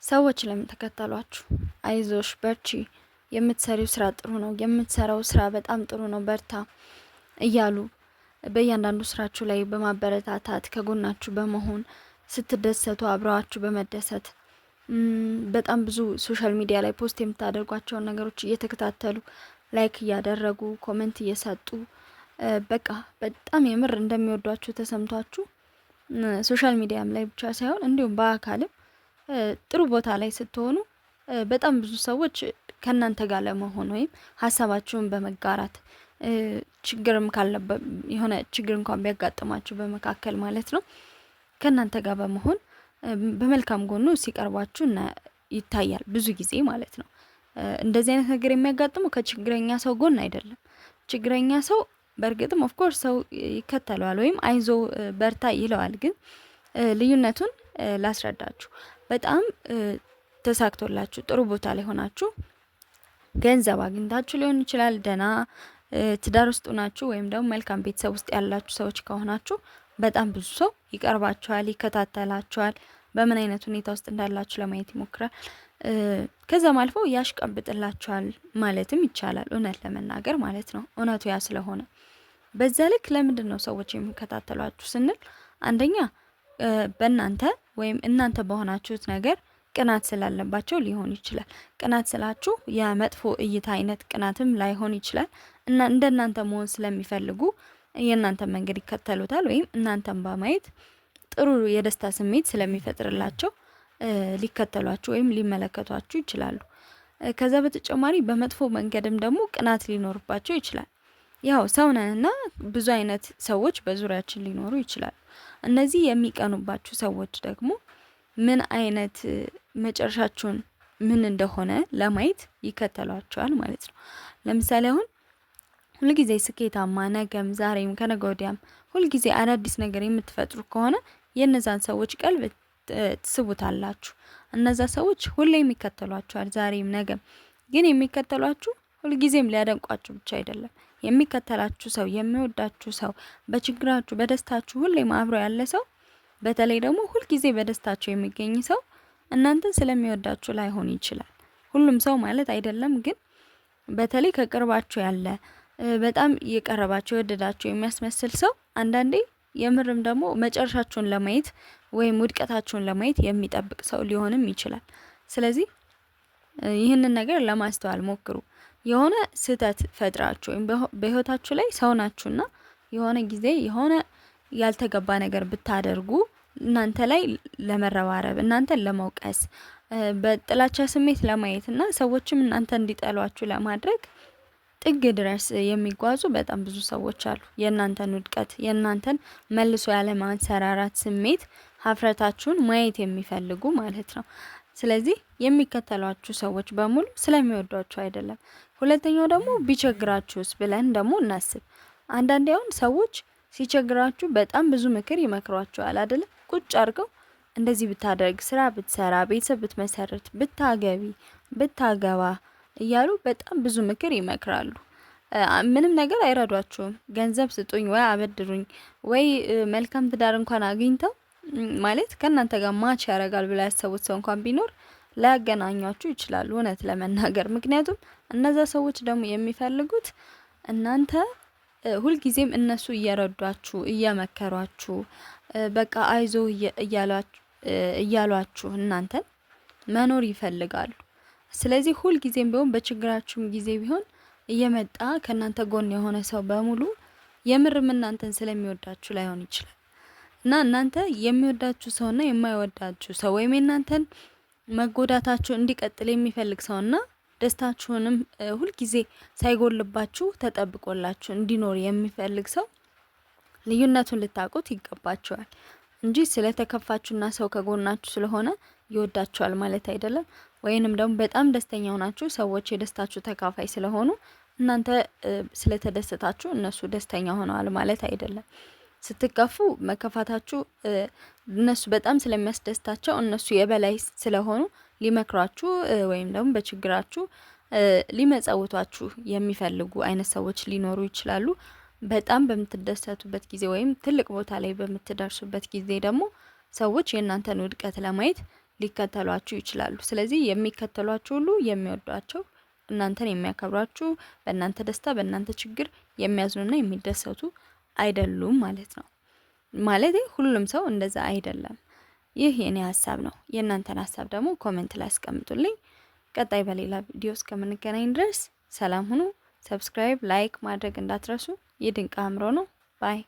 ሰዎች ለምን ተከተሏችሁ? አይዞሽ በርቺ፣ የምትሰሪው ስራ ጥሩ ነው፣ የምትሰራው ስራ በጣም ጥሩ ነው፣ በርታ እያሉ በእያንዳንዱ ስራችሁ ላይ በማበረታታት ከጎናችሁ በመሆን ስትደሰቱ አብረዋችሁ በመደሰት በጣም ብዙ ሶሻል ሚዲያ ላይ ፖስት የምታደርጓቸውን ነገሮች እየተከታተሉ ላይክ እያደረጉ ኮሜንት እየሰጡ በቃ በጣም የምር እንደሚወዷችሁ ተሰምቷችሁ ሶሻል ሚዲያም ላይ ብቻ ሳይሆን እንዲሁም በአካልም ጥሩ ቦታ ላይ ስትሆኑ በጣም ብዙ ሰዎች ከናንተ ጋር ለመሆን ወይም ሀሳባችሁን በመጋራት ችግርም ካለበት የሆነ ችግር እንኳን ቢያጋጥማችሁ በመካከል ማለት ነው ከናንተ ጋር በመሆን በመልካም ጎኑ ሲቀርባችሁ ይታያል ብዙ ጊዜ ማለት ነው። እንደዚህ አይነት ነገር የሚያጋጥመው ከችግረኛ ሰው ጎን አይደለም። ችግረኛ ሰው በእርግጥም ኦፍ ኮርስ ሰው ይከተለዋል ወይም አይዞ በርታ ይለዋል። ግን ልዩነቱን ላስረዳችሁ። በጣም ተሳክቶላችሁ ጥሩ ቦታ ላይ ሆናችሁ ገንዘብ አግኝታችሁ ሊሆን ይችላል። ደና ትዳር ውስጥ ሆናችሁ ወይም ደግሞ መልካም ቤተሰብ ውስጥ ያላችሁ ሰዎች ከሆናችሁ በጣም ብዙ ሰው ይቀርባችኋል፣ ይከታተላችኋል፣ በምን አይነት ሁኔታ ውስጥ እንዳላችሁ ለማየት ይሞክራል። ከዛም አልፎ ያሽቀብጥላችኋል ማለትም ይቻላል፣ እውነት ለመናገር ማለት ነው። እውነቱ ያ ስለሆነ በዛ ልክ ለምንድን ነው ሰዎች የሚከታተሏችሁ ስንል አንደኛ በእናንተ ወይም እናንተ በሆናችሁት ነገር ቅናት ስላለባቸው ሊሆን ይችላል። ቅናት ስላችሁ የመጥፎ እይታ አይነት ቅናትም ላይሆን ይችላል እና እንደናንተ መሆን ስለሚፈልጉ የእናንተን መንገድ ይከተሉታል ወይም እናንተን በማየት ጥሩ የደስታ ስሜት ስለሚፈጥርላቸው ሊከተሏችሁ ወይም ሊመለከቷችሁ ይችላሉ። ከዛ በተጨማሪ በመጥፎ መንገድም ደግሞ ቅናት ሊኖርባቸው ይችላል። ያው ሰው ነንና ብዙ አይነት ሰዎች በዙሪያችን ሊኖሩ ይችላሉ። እነዚህ የሚቀኑባችሁ ሰዎች ደግሞ ምን አይነት መጨረሻችሁን ምን እንደሆነ ለማየት ይከተሏቸዋል ማለት ነው። ለምሳሌ አሁን ሁልጊዜ ስኬታማ ነገም ዛሬም ከነገ ወዲያም ሁልጊዜ አዳዲስ ነገር የምትፈጥሩ ከሆነ የነዛን ሰዎች ቀልብ ትስቡታላችሁ። እነዛ ሰዎች ሁሌም ይከተሏችኋል፣ ዛሬም ነገም። ግን የሚከተሏችሁ ሁልጊዜም ሊያደንቋችሁ ብቻ አይደለም። የሚከተላችሁ ሰው የሚወዳችሁ ሰው በችግራችሁ በደስታችሁ ሁሌም አብሮ ያለ ሰው በተለይ ደግሞ ሁልጊዜ በደስታችሁ የሚገኝ ሰው እናንተን ስለሚወዳችሁ ላይሆን ይችላል። ሁሉም ሰው ማለት አይደለም፣ ግን በተለይ ከቅርባችሁ ያለ በጣም የቀረባችሁ የወደዳችሁ የሚያስመስል ሰው አንዳንዴ የምርም ደግሞ መጨረሻችሁን ለማየት ወይም ውድቀታችሁን ለማየት የሚጠብቅ ሰው ሊሆንም ይችላል። ስለዚህ ይህንን ነገር ለማስተዋል ሞክሩ። የሆነ ስህተት ፈጥራችሁ ወይም በህይወታችሁ ላይ ሰው ናችሁና የሆነ ጊዜ የሆነ ያልተገባ ነገር ብታደርጉ እናንተ ላይ ለመረባረብ እናንተን ለመውቀስ በጥላቻ ስሜት ለማየትና ሰዎችም እናንተ እንዲጠሏችሁ ለማድረግ ጥግ ድረስ የሚጓዙ በጣም ብዙ ሰዎች አሉ። የእናንተን ውድቀት የእናንተን መልሶ ያለ ማንሰራራት ስሜት ሀፍረታችሁን ማየት የሚፈልጉ ማለት ነው። ስለዚህ የሚከተሏችሁ ሰዎች በሙሉ ስለሚወዷችሁ አይደለም። ሁለተኛው ደግሞ ቢቸግራችሁስ ብለን ደግሞ እናስብ። አንዳንዴ አሁን ሰዎች ሲቸግራችሁ በጣም ብዙ ምክር ይመክሯችኋል አይደል? ቁጭ አድርገው እንደዚህ ብታደርግ፣ ስራ ብትሰራ፣ ቤተሰብ ብትመሰርት፣ ብታገቢ፣ ብታገባ እያሉ በጣም ብዙ ምክር ይመክራሉ። ምንም ነገር አይረዷችሁም። ገንዘብ ስጡኝ ወይ አበድሩኝ ወይ መልካም ትዳር እንኳን አግኝተው ማለት ከእናንተ ጋር ማች ያደርጋል ብላ ያሰቡት ሰው እንኳን ቢኖር ላያገናኟችሁ ይችላሉ፣ እውነት ለመናገር። ምክንያቱም እነዛ ሰዎች ደግሞ የሚፈልጉት እናንተ ሁልጊዜም እነሱ እየረዷችሁ እየመከሯችሁ በቃ አይዞ እያሏችሁ እናንተን መኖር ይፈልጋሉ። ስለዚህ ሁልጊዜም ቢሆን በችግራችሁም ጊዜ ቢሆን እየመጣ ከናንተ ጎን የሆነ ሰው በሙሉ የምርም እናንተን ስለሚወዳችሁ ላይሆን ይችላል እና እናንተ የሚወዳችሁ ሰውና የማይወዳችሁ ሰው ወይም እናንተን መጎዳታችሁ እንዲቀጥል የሚፈልግ ሰውና ደስታችሁንም ሁልጊዜ ሳይጎልባችሁ ተጠብቆላችሁ እንዲኖር የሚፈልግ ሰው ልዩነቱን ልታውቁት ይገባችኋል እንጂ ስለተከፋችሁና ሰው ከጎናችሁ ስለሆነ ይወዳችኋል ማለት አይደለም። ወይንም ደግሞ በጣም ደስተኛ ሆናችሁ ሰዎች የደስታችሁ ተካፋይ ስለሆኑ እናንተ ስለተደሰታችሁ እነሱ ደስተኛ ሆነዋል ማለት አይደለም። ስትከፉ መከፋታችሁ እነሱ በጣም ስለሚያስደስታቸው እነሱ የበላይ ስለሆኑ ሊመክሯችሁ ወይም ደግሞ በችግራችሁ ሊመጸውቷችሁ የሚፈልጉ አይነት ሰዎች ሊኖሩ ይችላሉ። በጣም በምትደሰቱበት ጊዜ ወይም ትልቅ ቦታ ላይ በምትደርሱበት ጊዜ ደግሞ ሰዎች የእናንተን ውድቀት ለማየት ሊከተሏችሁ ይችላሉ። ስለዚህ የሚከተሏችሁ ሁሉ የሚወዷቸው እናንተን የሚያከብሯችሁ በእናንተ ደስታ በእናንተ ችግር የሚያዝኑና የሚደሰቱ አይደሉም ማለት ነው። ማለት ሁሉም ሰው እንደዛ አይደለም። ይህ የኔ ሀሳብ ነው። የእናንተን ሀሳብ ደግሞ ኮሜንት ላይ አስቀምጡልኝ። ቀጣይ በሌላ ቪዲዮ እስከምንገናኝ ድረስ ሰላም ሁኑ። ሰብስክራይብ፣ ላይክ ማድረግ እንዳትረሱ። የድንቅ አእምሮ ነው። ባይ